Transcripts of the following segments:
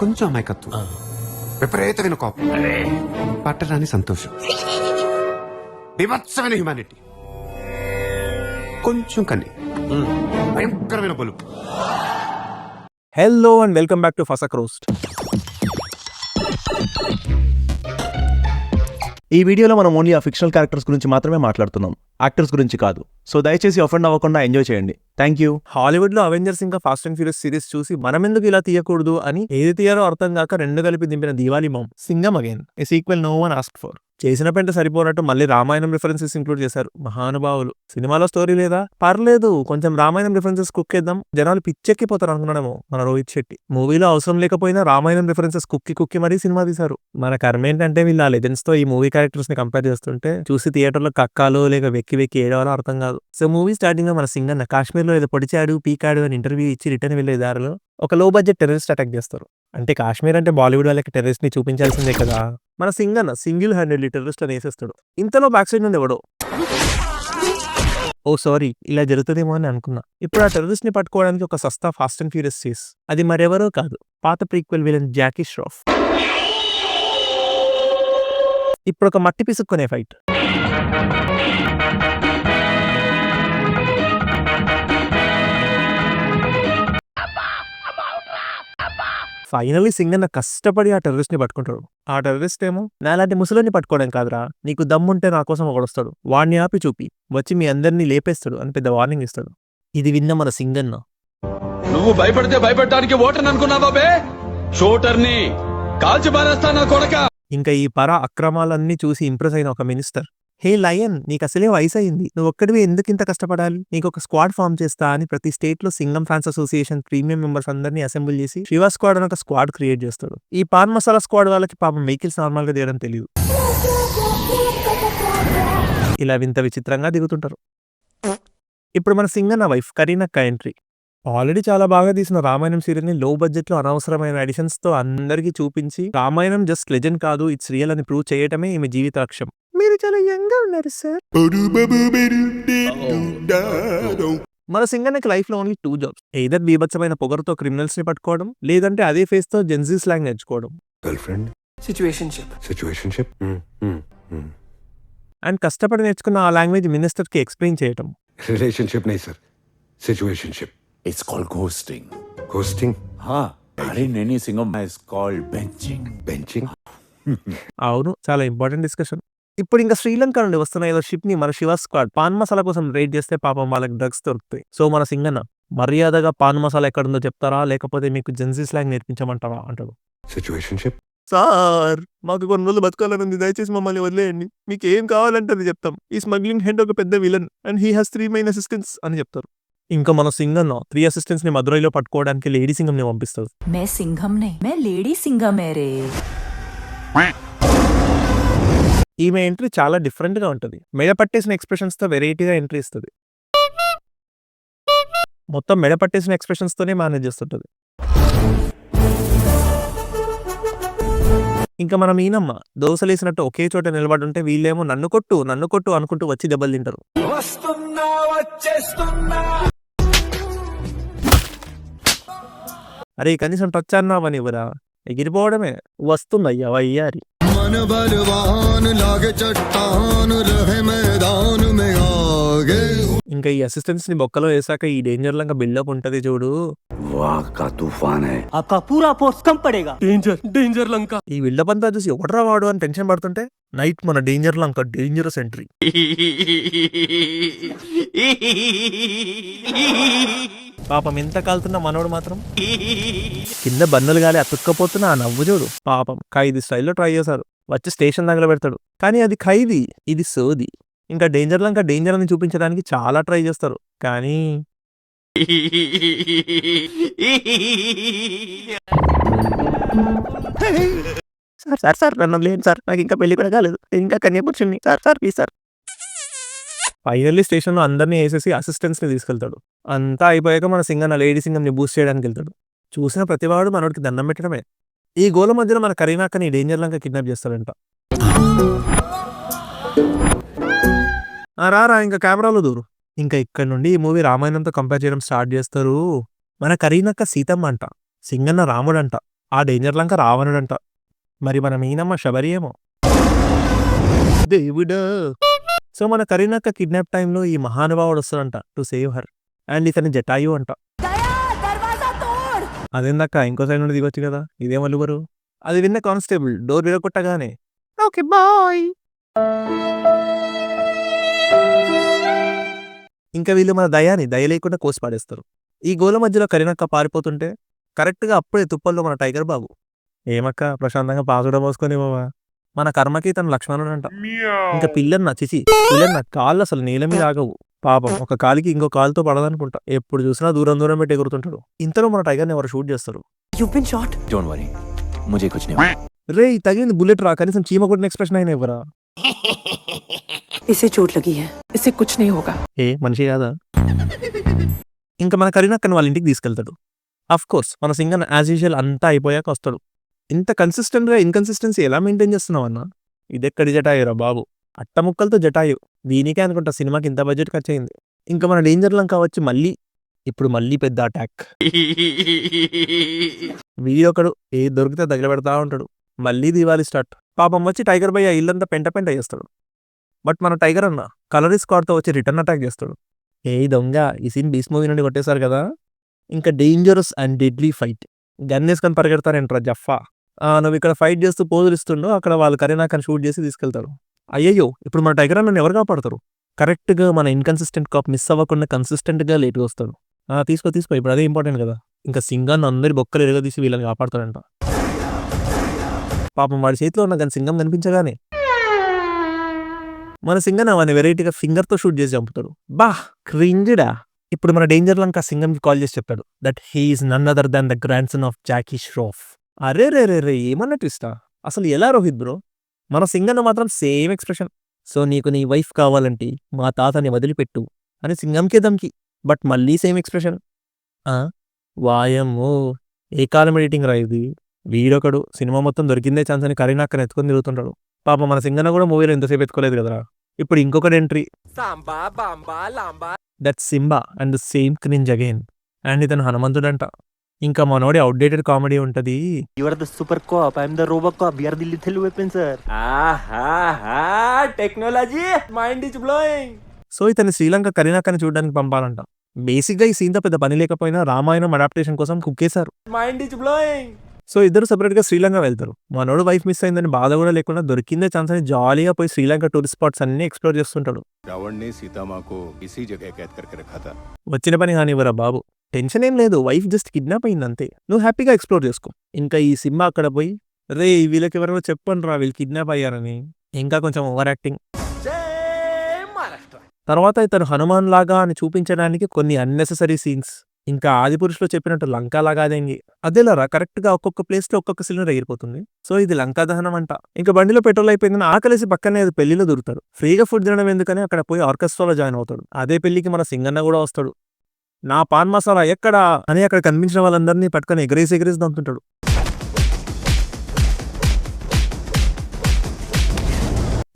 కొంచెం అమాయకత్వం, విపరీతమైన కోపం, పట్టరాని సంతోషం, వివత్సమైన హ్యుమానిటీ, కొంచెం కన్ని, భయంకరమైన బలుపు. Hello and welcome back to Fasak roast. ఈ వీడియోలో మనం ఓన్లీ ఆ ఫిక్షనల్ క్యారెక్టర్స్ గురించి మాత్రమే మాట్లాడుతున్నాం, యాక్టర్స్ గురించి కాదు. సో దయచేసి అఫెండ్ అవ్వకుండా ఎంజాయ్ చేయండి. Thank you. హాలీవుడ్ లో అవెంజర్స్ ఇంకా ఫాస్ట్ అండ్ ఫ్యూరియస్ సిరీస్ చూసి మనం ఎందుకు ఇలా తీయకూడదు అని ఏది తీయారో అర్థం కాక రెండు కలిపి దింపిన దీవాలి మామ్ Singham again, a sequel no one asked for. చేసిన పెంట సరిపోనట్టు మళ్ళీ రామాయణం రిఫరెన్సెస్ ఇంక్లూడ్ చేశారు మహానుభావులు. సినిమాలో స్టోరీ లేదా పర్లేదు, కొంచెం రామాయణం రిఫరెన్సెస్ కుక్కేద్దాం, జనాలు పిచ్చెక్కిపోతారు అనుకున్నాడేమో మన రోహిత్ శెట్టి. మూవీలో అవసరం లేకపోయినా రామాయణం రిఫరెన్సెస్ కుక్కి మరీ సినిమా తీశారు. మన కర్మ ఏంటంటే వీళ్ళ లెజెండ్స్ తో ఈ మూవీ క్యారెక్టర్స్ ని కంపేర్ చేస్తుంటే చూసి థియేటర్లో కక్కాలో లేక వెక్కి ఏడవాలో అర్థం కాదు. సో మూవీ స్టార్టింగ్ లో మన సింగన్న కాశ్మీర్ లో ఏదో పొడిచాడు పీకాడు అని ఇంటర్వ్యూ ఇచ్చి రిటర్న్ వెళ్లే దారిలో ఒక లో బడ్జెట్ టెర్రరిస్ట్ అటాక్ చేస్తారు. అంటే కాశ్మీర్ అంటే బాలీవుడ్ వాళ్ళకి టెర్రరిస్ట్ ని చూపించాల్సిందే కదా. మన సింగన్న సింగిల్ హ్యాండెడ్లీ టెర్రరిస్ట్ అని వేసేస్తాడు. ఇంతలో బ్యాక్ సైడ్ నుండి ఎవడో ఓ సారీ ఇలా జరుగుతుందేమో అని అనుకున్నా. ఇప్పుడు ఆ టెర్రరిస్ట్ ని పట్టుకోవడానికి ఒక సస్తా ఫాస్ట్ అండ్ ఫ్యూరియస్ చేస్, అది మరెవరో కాదు, పాత ప్రీక్వెల్ విలన్ జాకీ ష్రాఫ్. ఇప్పుడు ఒక మట్టి పిసుక్కునే ఫైట్. ఫైనల్లీ సింగన్న కష్టపడి ఆ టెర్రరిస్ట్ ని పట్టుకుంటాడు. ఆ టెర్రరిస్ట్ ఏమో నాలాంటి ముసలిని పట్టుకోవడం కాదురా, నీకు దమ్ముంటే నా కోసం ఒకడొస్తాడు, వాడిని ఆపి చూపి వచ్చి మీ అందరినీ లేపేస్తాడు అని పెద్ద వార్నింగ్ ఇస్తాడు. ఇది విన్న మన సింగన్న, నువ్వు భయపడితే భయపెట్టడానికి ఓటర్ని అనుకున్నావా బే? షూటర్ని కాల్చి పారేస్తా నా కొడక. ఇంకా ఈ అక్రమాలన్నీ చూసి ఇంప్రెస్ అయిన ఒక మినిస్టర్, హే లయన్, నీకు అసలే వయసు అయింది, నువ్వు ఒక్కడివి ఎందుకు ఇంత కష్టపడాలి, నీకు ఒక స్క్వాడ్ ఫామ్ చేస్తా అని ప్రతి స్టేట్ లో Singham fans association premium members అందరినీ అసెంబ్లీ చేసి శివ స్క్వాడ్ అని ఒక స్క్వాడ్ క్రియేట్ చేస్తాడు. ఈ పాన్ మసాలా స్క్వాడ్ వాళ్ళకి పాపం వెహికల్స్ నార్మల్ గా తీయడం తెలియదు. ఇలా వింత విచిత్రంగా దిగుతుంటారు. ఇప్పుడు మన సింగన్న వైఫ్ కరీనక్క ఎంట్రీ. ఆల్రెడీ చాలా బాగా తీసిన రామాయణం సీరియల్ ని లో బడ్జెట్ లో అనవసరమైన ఎడిషన్స్ తో అందరికీ చూపించి రామాయణం జస్ట్ లెజెండ్ కాదు ఇట్స్ రియల్ అని ప్రూవ్ చేయటమే ఈమె జీవిత లక్ష్యం. మీరు చాలా యంగ్ గా ఉన్నారు సార్. మన సింగన్నకి లైఫ్ లో ఓన్లీ 2 జాబ్స్, ఎయిదర్ బీభత్సమైన పొగరుతో క్రిమినల్స్ ని పట్టుకోవడం, లేదంటే అదే ఫేస్ తో జెన్జీ స్లాంగ్ నేర్చుకోవడం. గర్ల్ఫ్రెండ్, సిచ్యువేషన్షిప్, అండ్ కష్టపడి నేర్చుకున్న ఆ లాంగ్వేజ్ మినిస్టర్ కి ఎక్స్ప్లెయిన్ చేయటం. రిలేషన్షిప్ नहीं sir, situationship. It's called ghosting. Ghosting? Huh? In any Singam is called benching. Benching? అవును, చాలా ఇంపార్టెంట్ డిస్కషన్. ఇప్పుడు ఇంకా శ్రీలంక నుండి వస్తున్న ఏదో షిప్ ని మన శివ స్క్వాడ్ పాన్ మసాలా కోసం రైడ్ చేస్తే పాపం వాళ్ళకి డ్రగ్స్ దొరుకుతాయి. సో మన సింగన్న మర్యాదగా పాన్ మసాలా ఎక్కడుందో చెప్తారా లేకపోతే మీకు జెన్సీ స్లాంగ్ నేర్పించమంటారా అంటాడు. సిచ్యువేషన్షిప్? సార్ మాకు కొన్ని రోజులు బతకాలనుంది, దయచేసి మమ్మల్ని వదిలేయండి, మీకు ఏం కావాలంటే అది చెప్తాం. ఈ స్మగ్లింగ్ హెడ్ ఒక పెద్ద villain and he has 3 main assistants అని చెప్తారు. ఇంకా మన సింగన్న 3 అసిస్టెంట్స్ ని మదురైలో పట్టుకోవడానికి లేడీ సింగం ని పంపిస్తారు. मैं सिंघम नहीं, मैं लेडी सिंघम है रे. ఈమె ఎంట్రీ చాలా డిఫరెంట్ గా ఉంటది. మెడ పట్టేసిన ఎక్స్ప్రెషన్స్ తో వెరైటీగా ఎంట్రీ ఇస్తుంది. మొత్తం మెడ పట్టేసిన ఎక్స్ప్రెషన్స్ తోనే మేనేజ్ చేస్తుంటది. ఇంకా మనం ఈనమ్మ దోసలేసినట్టు ఒకే చోట నిలబడి ఉంటే వీళ్ళేమో నన్ను కొట్టు అనుకుంటూ వచ్చి దెబ్బలు తింటారు. అరే కనీసం టచ్ అన్నావని ఇవ్వరా, ఎగిరిపోవడమే. వస్తుందయ్యా వయ్యారి. ఇంకా ఈ అసిస్టెంట్స్ ని బొక్కలో వేసాక ఈ డేంజర్ లంగా బిల్డప్ ఉంటది చూడు. ఈ బిల్డప్ అంతా చూసి ఎవడరా వాడు అని టెన్షన్ పడుతుంటే నైట్ మన డేంజర్ లంక డేంజరస్ ఎంట్రీ. పాపం ఎంత కాలుతున్న మనోడు మాత్రం కింద బన్నులు గాలి అతుక్కపోతున్న ఆ నవ్వు చూడు. పాపం ఖైదీ స్టైల్లో ట్రై చేశారు, వచ్చి స్టేషన్ దగ్గర పెడతాడు. కానీ అది ఖైదీ, ఇది సోది. ఇంకా డేంజర్ లంక డేంజర్ అని చూపించడానికి చాలా ట్రై చేస్తారు, కానీ సార్ నన్ను లేదు సార్, నాకు ఇంకా పెళ్లి కూడా కాలేదు, ఇంకా కన్యాపురుషుని sir please sir. Finally station లో అందరినీ వేసేసి అసిస్టెంట్స్ ని తీసుకెళ్తాడు. అంతా అయిపోయాక మన సింగన్న లేడీ సింగం ని బూస్ట్ చేయడానికి వెళ్తాడు. చూసిన ప్రతివాడు మనోడికి దండం పెట్టడమే. ఈ గోల మధ్యలో మన కరీనాక్కని డేంజర్ లంక కిడ్నాప్ చేస్తాడంట. రారా ఇంకా కెమెరాలో దూరు. ఇంకా ఇక్కడ నుండి ఈ మూవీ రామాయణంతో కంపేర్ చేయడం స్టార్ట్ చేస్తారు. మన కరీనక్క సీతమ్మ అంట, సింగన్న రాముడంట. ఆ డేంజర్ లంక రావణుడంట. మరి మన మీనమ్మ శబరి ఏమో. దేవుడా! సో మన కరీనక్క కిడ్నాప్ టైంలో ఈ మహానుభావుడు వస్తాడంట టు సేవ్ హర్. అండ్ ఇతని జటాయు అంట. అదేందక్క ఇంకో సైడ్ నుండి దిగొచ్చు కదా, ఇదేం అలువరు. అది విన్న కానిస్టేబుల్ డోర్ విరగొట్టగానే ఓకే బాయ్. ఇంకా వీళ్ళు మన దయాని దయ లేకుండా కోసి పాడేస్తారు. ఈ గోల మధ్యలో కరీనక్క పారిపోతుంటే కరెక్ట్గా అప్పుడే తుప్పల్లో మన టైగర్ బాబు. ఏమక్క ప్రశాంతంగా పాసుడ పోసుకొని బావా. మన కర్మకి తన లక్ష్మణుడు అంట. ఇంకా పిల్లన్న కాళ్ళు అసలు నీళ్ళ మీద ఆగవు. పాపం ఒక కాలికి ఇంకో కాలుతో పడదనుకుంటా. ఎప్పుడు చూసినా దూరం దూరం పెట్టి ఎగురుతుంటాడు. ఇంతలో మన టైగర్ని ఎవరు షూట్ చేస్తారు. डोंट वरी मुझे कुछ नहीं हुआ। రే తగిలింది బుల్లెట్ రా, కనీసం చీమ కొట్టిన ఎక్స్ప్రెషన్ అయినా ఇవ్వరా. इसे चोट लगी है, इसे कुछ नहीं होगा। ఏ మనిషి కాదా. ఇంకా మన కరీనక్కని వాళ్ళ ఇంటికి తీసుకెళ్తాడు. అఫ్ కోర్స్ మన సింగన్ యాజ్ యూజువల్ అంతా అయిపోయాక వస్తాడు. ఇంత కన్సిస్టెంట్గా ఇన్కన్సిస్టెన్సీ ఎలా మెయింటైన్ చేస్తున్నావు అన్న. ఇదెక్కడి జటాయురా బాబు, అట్టముక్కలతో జటాయు. దీనికే అనుకుంటా సినిమాకి ఇంత బడ్జెట్ ఖర్చు అయింది. ఇంకా మన డేంజర్ లంక వచ్చి మళ్ళీ పెద్ద అటాక్. వీడొకడు ఏ దొరికితే తగిలబెడతా ఉంటాడు. మళ్ళీ దివాళీ స్టార్ట్. పాపం వచ్చి టైగర్ భయ్య ఇల్లంతా పెంట చేస్తాడు. బట్ మన టైగర్ అన్న కలరీ స్క్వాడ్తో వచ్చి రిటర్న్ అటాక్ చేస్తాడు. ఏ దొంగ, ఈ సీన్ బీస్ మూవీ నుండి కొట్టేశారు కదా. ఇంకా dangerous and deadly fight. Gun వేసుకొని పరిగెడతారేంట్రా జఫా. నువ్వు ఇక్కడ ఫైట్ చేస్తూ పోజులు ఇస్తుండో అక్కడ వాళ్ళు కరీనాకని షూట్ చేసి తీసుకెళ్తారు. అయ్యయ్యో, ఇప్పుడు మన టైగర్ అన్నని ఎవరు కాపాడతారు. కరెక్ట్గా మన ఇన్కన్సిస్టెంట్ కాప్ మిస్ అవ్వకుండా కన్సిస్టెంట్గా లేట్గా వస్తాడు. తీసుకో ఇప్పుడు అదే ఇంపార్టెంట్ కదా. ఇంకా సింగాన్ని అందరి బొక్కలు ఎరగదీసి వీళ్ళని కాపాడుతాడంట. పాపం వాడి చేతిలో ఉన్న కానీ సింగం కనిపించగానే మన సింగన్ అవన్నీ వెరైటీగా ఫింగర్తో షూట్ చేసి చంపుతాడు. బా క్రింజ్డా. ఇప్పుడు మన డేంజర్ లంక సింగంకి కాల్ చేసి చెప్తాడు that he's none other than the grandson of Jackie Shroff. అరే రే ఏమన్నా ట్విస్టా అసలు. ఎలా రోహిత్ బ్రో. మన సింగన్ మాత్రం సేమ్ ఎక్స్ప్రెషన్. సో నీకు నీ వైఫ్ కావాలంటే మా తాతని వదిలిపెట్టు అని సింగంకే దమ్కి. బట్ మళ్ళీ సేమ్ ఎక్స్ప్రెషన్. వాయమ్మో, ఏ కాలం ఎడిటింగ్ రా ఇది. వీడొకడు సినిమా మొత్తం దొరికిందే ఛాన్స్ అని కరీనాక్కని ఎత్తుకొని తిరుగుతుంటాడు. పాప మన సింగన్న కూడా మూవీలో ఎంతసేపు ఎత్తుకోలేదు కదరా. ఇప్పుడు ఇంకొకటి entry, that Simba and the same cringe again. And ఇతను హనుమంతుడంట. ఇంకా మనోడి అవుట్డేటెడ్ కామెడీ ఉంటది. You are the super cop, I am the robocop, we are the lethal weapon, sir. Technology, mind is blowing. So ఇతని శ్రీలంక కరీనాక్కని చూడడానికి పంపాలంట. బేసిక్గా ఈ సీన్తో పెద్ద పని లేకపోయినా రామాయణం అడాప్టేషన్ కోసం కుక్కేశారు. Mind is blowing. సో ఇద్దరు సెపరేట్గా శ్రీలంక వెళ్తారు. మనోడు వైఫ్ మిస్ అయిందని బాధ కూడా లేకుండా దొరికిందే ఛాన్స్ అని జాలీగా పోయి శ్రీలంక టూరిస్ట్ స్పాట్స్ అన్ని ఎక్స్ప్లోర్ చేస్తుంటాడు. रावण ने सीता माँ को इसी जगह कैद करके रखा था। వచ్చిన పని కానివ్వరా బాబు, టెన్షన్ ఏం లేదు. వైఫ్ జస్ట్ కిడ్నాప్ అయింది అంతే. నువ్వు హ్యాపీగా ఎక్స్ప్లోర్ చేసుకో. ఇంకా ఈ సింబా అక్కడ పోయి రే వీళ్ళకి ఎవరైనా చెప్పండి రా వీళ్ళు కిడ్నాప్ అయ్యారని. ఇంకా కొంచెం ఓవర్ యాక్టింగ్. తర్వాత ఇతను హనుమాన్ లాగా అని చూపించడానికి కొన్ని అన్నెసెసరీ సీన్స్. ఇంకా ఆదిపురుషులో చెప్పినట్టు లంకా లాగా అదేంగి అదేలారా కరెక్ట్గా ఒక్కొక్క ప్లేస్లో ఒక్కొక్క సిలిండర్ ఎగిరిపోతుంది. సో ఇది లంకా దహనం అంట. ఇంకా బండిలో పెట్రోల్ అయిపోయిందని ఆకలేసి పక్కనే అది పెళ్లిలో దొరుకుతాడు. ఫ్రీగా ఫుడ్ తినడం ఎందుకని అక్కడ పోయి ఆర్కెస్ట్రాలో జాయిన్ అవుతాడు. అదే పెళ్లికి మన సింగన్న కూడా వస్తాడు. నా పాన్ మసాలా ఎక్కడా అని అక్కడ కనిపించిన వాళ్ళందరినీ పట్టుకొని ఎగరేసి దంతుంటాడు.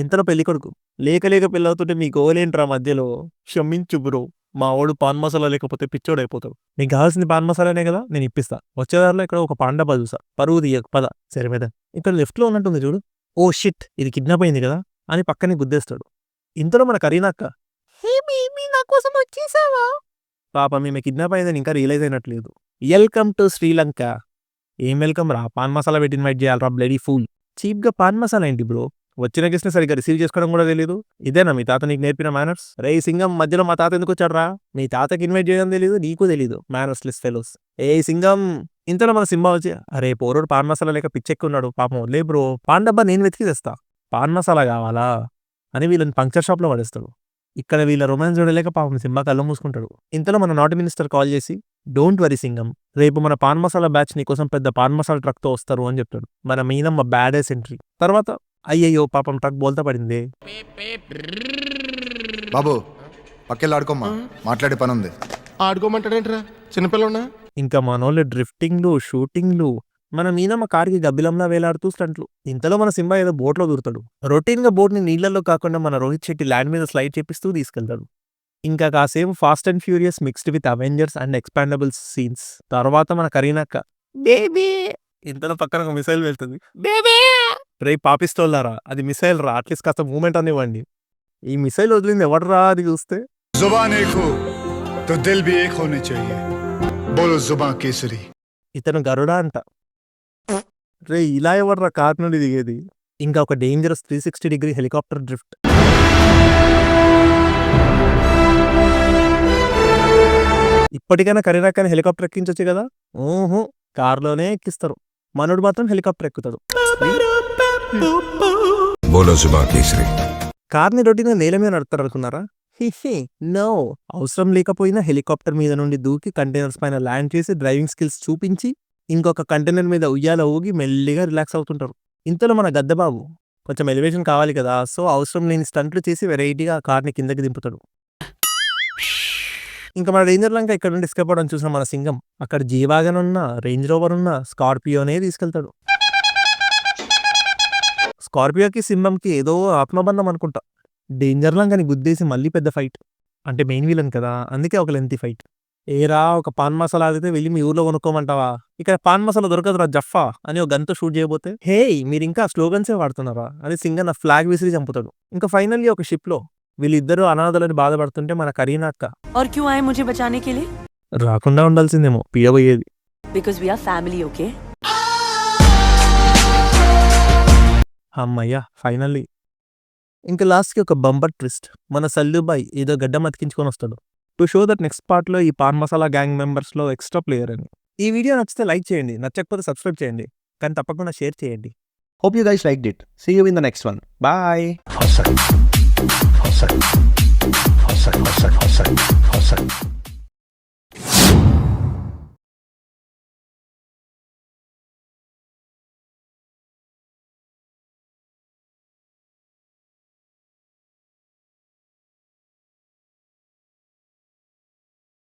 ఇంతలో పెళ్లి కొడుకు లేక పెళ్ళవుతుంటే మీ గోలేంట్రా మధ్యలో. క్షమించు బ్రో, మా వాడు పాన్ మసాలా లేకపోతే పిచ్చోడు అయిపోతాడు. నీకు కావాల్సింది పాన్ మసాలానే కదా, నేను ఇప్పిస్తా. వచ్చేదారిలో ఇక్కడ ఒక పాండప చూసా, పరువు తీయక పద సరే మీద. ఇక్కడ లెఫ్ట్లో ఉన్నట్టుంది చూడు. ఓ షిట్, ఇది కిడ్నాప్ అయింది కదా అని పక్కనే గుద్దేస్తాడు. ఇంతలో మన కరీనాక్క నా కోసం వచ్చేసావా. పాప మేము కిడ్నాప్ అయిందని ఇంకా రియలైజ్ అయినట్లేదు. Welcome to Sri Lanka. ఏం వెల్కమ్ రా, పాన్ మసాలా పెట్టి ఇన్వైట్ చేయాలరా బ్లడీ ఫూల్. చీప్గా పాన్ మసాలా ఏంటి బ్రో. వచ్చిన గెస్ట్ని సరిగ్గా రిసీవ్ చేసుకోవడం కూడా తెలియదు. ఇదేనా మీ తాత నీకు నేర్పిన మేనర్స్. రే సింగం, మధ్యలో మా తాత ఎందుకు వచ్చాడు రా. మీ తాతకి ఇన్వైట్ చేయడం తెలియదు, నీకు తెలీదు. Manners less fellows. ఏ సింగం. ఇంతలో మన సింబా వచ్చి అరే పోరోడు పాన్ మసాలా లేక పిచ్చెక్కున్నాడు పాపం వదిలే బ్రో, పాన్ డబ్బా నేను వెతికి తెస్తా, పాన్ మసాలా కావాలా అని వీళ్ళని పంక్చర్ షాప్లో పడేస్తాడు. ఇక్కడ వీళ్ళ రొమాన్స్ చూడలేక పాపం సింబా కళ్ళు మూసుకుంటాడు. ఇంతలో మన నాట్ మినిస్టర్ కాల్ చేసి డోంట్ వరీ సింగం, రేపు మన పాన్ మసాలా బ్యాచ్ నీ కోసం పెద్ద పాన్ మసాలా ట్రక్తో వస్తారు అని చెప్తాడు. మన మీనమ్మ బ్యాడెస్ ఎంట్రీ. తర్వాత అయ్యయ్యో పాపం ట్రక్ బోల్తా పడింది. బాబు పక్కెళ్ళి ఆడుకోమ్మా, మాట్లాడే పని ఉంది. ఆడుకోమంటాడేంట్రా చిన్నపిల్లన్నా. ఇంకా మనోళ్ళు డ్రిఫ్టింగ్లు, షూటింగ్లు, మన మీనమ్మ కార్కి గబ్బిలంలా వేలాడుతూ స్టంట్లు. ఇంతలో మన సింబా ఏదో బోట్లో దూరుతాడు. రొటీన్ గా బోట్ ని నీళ్లలో కాకుండా మన రోహిత్ శెట్టి ల్యాండ్ మీద స్లైడ్ చేపిస్తూ తీసుకెళ్తాడు. ఇంకా కాసేపు Fast and Furious mixed with Avengers and Expendables scenes. తర్వాత మన కరీనాక్క బేబీ ఇంతలో పక్కన ఒక మిసైల్ వెళ్తుంది. రే పాపిస్తోళ్ళారా, అది మిసైల్ రా, అట్లీస్ట్ కాస్త మూమెంట్ అనివ్వండి. ఈ మిసైల్ వదిలింది ఎవడరా అది చూస్తే. जुबान एक हो तो दिल भी एक होने चाहिए बोलो जुबान केसरी ఇతను గరుడా అంట. రే ఇలా ఎవర్రా కార్ నుండి దిగేది. ఇంకా ఒక డేంజరస్ 360 హెలికాప్టర్ డ్రిఫ్ట్. ఇప్పటికైనా కరీనా కానీ హెలికాప్టర్ ఎక్కించొచ్చు కదా. ఓహో, కార్లోనే ఎక్కిస్తారు. మనోడు మాత్రం హెలికాప్టర్ ఎక్కుతాడు. बोलो जुबान केसरी కార్ని రొటీన్ నేల మీద నడుపుతారు అనుకున్నారా? నో, అవసరం లేకపోయినా హెలికాప్టర్ మీద నుండి దూకి కంటైనర్స్ పైన ల్యాండ్ చేసి డ్రైవింగ్ స్కిల్స్ చూపించి ఇంకొక కంటైనర్ మీద ఉయ్యాల ఊగి మెల్లిగా రిలాక్స్ అవుతుంటారు. ఇంతలో మన గద్దబాబు కొంచెం ఎలివేషన్ కావాలి కదా, సో అవసరం లేని స్టంట్లు చేసి వెరైటీగా ఆ కార్ని కిందకి దింపుతాడు. ఇంకా మన రేంజర్ లంక ఇక్కడ నుండి ఎస్కేప్ అవడం చూసిన మన సింగం అక్కడ జీవాగన్ ఉన్న, రేంజ్ రోవర్ ఉన్న, స్కార్పియోనే తీసుకెళ్తాడు. స్కార్పియోకి సింహంకి ఏదో ఆత్మబంధం అనుకుంటా. డేంజర్ లంకని గుద్దేసి మళ్ళీ పెద్ద ఫైట్. అంటే మెయిన్ విలన్ కదా, అందుకే ఒక లెంతీ ఫైట్. ఏరా, ఒక పాన్ మసాలా అయితే వెళ్ళి మీ ఊర్లో కొనుక్కోమంటావా? ఇక్కడ పాన్ మసాలా దొరకదురా జఫా అని ఒక గన్తో షూట్ చేయబోతే, హే మీరు ఇంకా స్లోగన్సే వాడుతున్నారా అని సింగన్ ఆ ఫ్లాగ్ విసిరి చంపుతాడు. ఇంకా ఫైనల్లీ ఒక షిప్ లో వీళ్ళిద్దరూ అనాథలని బాధపడుతుంటే మన కరీనా అక్క और क्यों आए मुझे बचाने के लिए? రాకుండా ఉండాల్సిందేమో, పీయబోయేది. Because we are family, okay? అమ్మయ్యా ఫైనల్లీ. ఇంకా లాస్ట్కి ఒక బంపర్ ట్విస్ట్. మన సల్లుబాయ్ ఏదో గడ్డం అతికించుకొని వస్తాడు టు షో దట్ నెక్స్ట్ పార్ట్లో ఈ పాన్ మసాలా గ్యాంగ్ మెంబర్స్లో ఎక్స్ట్రా ప్లేయర్ అని. ఈ వీడియో నచ్చితే లైక్ చేయండి, నచ్చకపోతే సబ్స్క్రైబ్ చేయండి, కానీ తప్పకుండా షేర్ చేయండి. Hope you guys liked it. See you in the next one. Bye.